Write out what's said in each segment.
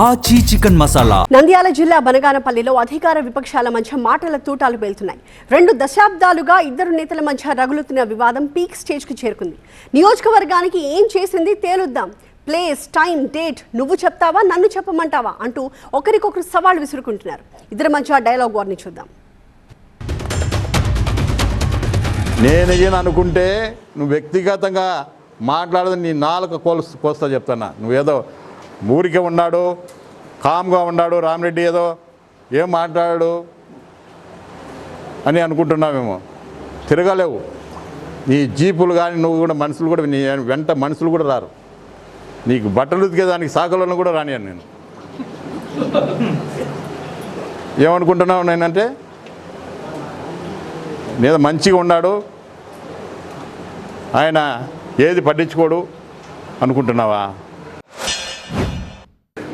ఆచి చికెన్ మసాలా. నంద్యాల జిల్లా బనగానపల్లిలో అధికార విపక్షాల మధ్య మాటల తూటాలు పేలుతున్నాయి. 2 దశాబ్దాలుగా ఇద్దరు నేతల మధ్య రగులుతున్న వివాదం పీక్ స్టేజ్ కు చేరుకుంది. నియోజకవర్గానికి ఏం చేసింది తేలుద్దాం, ప్లేస్, టైం, డేట్ నువ్వు చెప్తావా నన్ను చెప్పమంటావా అంటూ ఒకరికొకరు సవాల్ విసురుకుంటున్నారు. ఇద్దరి మధ్య డైలాగ్ వార్ని చూద్దాం. నేను అనుకుంటే నువ్వు వ్యక్తిగతంగా మాట్లాడదు, నీ నాలుక కోస్తా చెప్తున్నా. నువ్వేదో ఊరికే ఉన్నాడు, కామ్గా ఉన్నాడు రామిరెడ్డి, ఏదో ఏం మాట్లాడాడు అని అనుకుంటున్నావేమో. తిరగలేవు. నీ జీపులు కానీ నువ్వు కూడా మనుషులు కూడా నీ వెంట మనుషులు కూడా రారు. నీకు బట్టలు ఉతికేదానికి సాకలను కూడా రానియను నేను. ఏమనుకుంటున్నావు నేనంటే మీద మంచిగా ఉన్నాడు, ఆయన ఏది పట్టించుకోడు అనుకుంటున్నావా?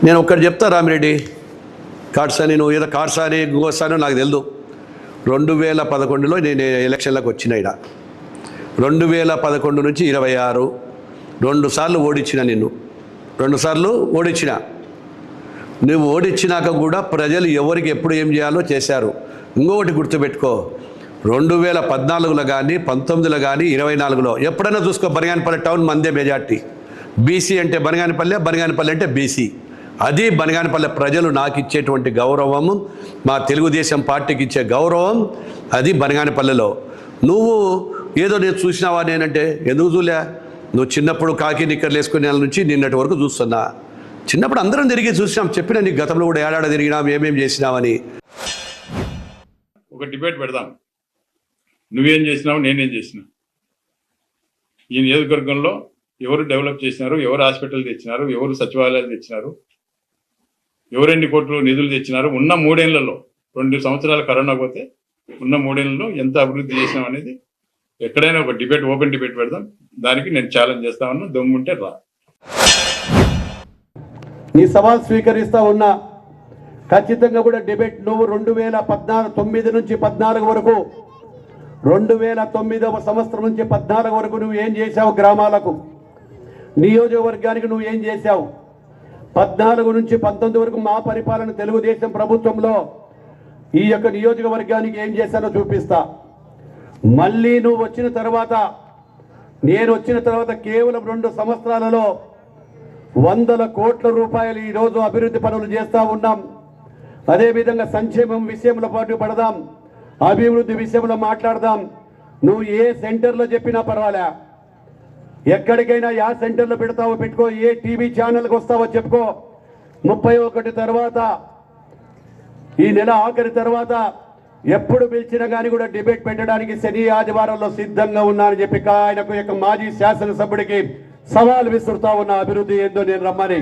నేను ఒక్కటి చెప్తా రామిరెడ్డి, కాట్సాని నువ్వు ఏదో కాట్సాని గోసానో నాకు తెలియదు. 2011లో నేను ఎలక్షన్లకు వచ్చిన ఇక్కడ 2011 నుంచి 26 2 సార్లు ఓడించిన నిన్ను, 2 సార్లు ఓడించిన. నువ్వు ఓడించినాక కూడా ప్రజలు ఎవరికి ఎప్పుడు ఏం చేయాలో చేశారు. ఇంకొకటి గుర్తుపెట్టుకో, 2014లో కానీ 19లో కానీ 24లో ఎప్పుడైనా చూసుకో, బనగానపల్లి టౌన్ మందే మెజార్టీ. బీసీ అంటే బనగానపల్లి అంటే బీసీ. అది బనగానపల్లి ప్రజలు నాకు ఇచ్చేటువంటి గౌరవము, మా తెలుగుదేశం పార్టీకి ఇచ్చే గౌరవం అది బనగానపల్లిలో. నువ్వు ఏదో నేను చూసినావా నేనంటే ఎందుకు చూలే? నువ్వు చిన్నప్పుడు కాకి నిక్కర్లు వేసుకునే నుంచి నిన్నటి వరకు చూస్తున్నా. చిన్నప్పుడు అందరం తిరిగి చూసినాం, చెప్పిన నీకు గతంలో కూడా ఏడాడ తిరిగినాం, ఏమేమి చేసినావని. ఒక డిబేట్ పెడదాం, నువ్వేం చేసినావు నేనేం చేసినా. ఈ నియోజకవర్గంలో ఎవరు డెవలప్ చేసినారు, ఎవరు హాస్పిటల్ తెచ్చినారు, ఎవరు సచివాలయాలు తెచ్చినారు, ఎవరెన్ని కోట్లు నిధులు తెచ్చినారు, ఉన్న 3 ఏళ్లలో 2 సంవత్సరాలు కరోనా పోతే ఉన్న 3 ఏళ్లలో ఎంత అభివృద్ధి చేసినాం అనేది ఎక్కడైనా ఒక డిబేట్, ఓపెన్ డిబేట్ పెడదాం. దానికి నేను ఛాలెంజ్ చేస్తా ఉన్నా, దమ్ముంటే రా. నీ సవాల్ స్వీకరిస్తా ఉన్నా. ఖచ్చితంగా కూడా డిబేట్ నువ్వు 2009 నుంచి 14 వరకు 2009వ సంవత్సరం నుంచి 14 వరకు నువ్వు ఏం చేశావు, గ్రామాలకు నియోజకవర్గానికి నువ్వు ఏం చేశావు, 14 నుంచి 19 వరకు మా పరిపాలన తెలుగుదేశం ప్రభుత్వంలో ఈ యొక్క నియోజకవర్గానికి ఏం చేశానో చూపిస్తా. మళ్ళీ నువ్వు వచ్చిన తర్వాత, నేను వచ్చిన తర్వాత కేవలం 2 సంవత్సరాలలో 100 కోట్ల రూపాయలు ఈరోజు అభివృద్ధి పనులు చేస్తూ ఉన్నాం. అదేవిధంగా సంక్షేమం విషయంలో పాటు పడదాం, అభివృద్ధి విషయంలో మాట్లాడదాం. నువ్వు ఏ సెంటర్లో చెప్పినా పర్వాలే, ఎక్కడికైనా యా సెంటర్లో పెడతావో పెట్టుకో, ఏ టీవీ ఛానల్కి వస్తావో చెప్పుకో. 31 తర్వాత ఈ నెల ఆఖరి తర్వాత ఎప్పుడు పిలిచినా కానీ కూడా డిబేట్ పెట్టడానికి శని ఆదివారంలో సిద్ధంగా ఉన్నా అని చెప్పి ఆయనకు యొక్క మాజీ శాసనసభ్యుడికి సవాల్ విసురుతా ఉన్న అభివృద్ధి ఏందో నేను రమ్మని.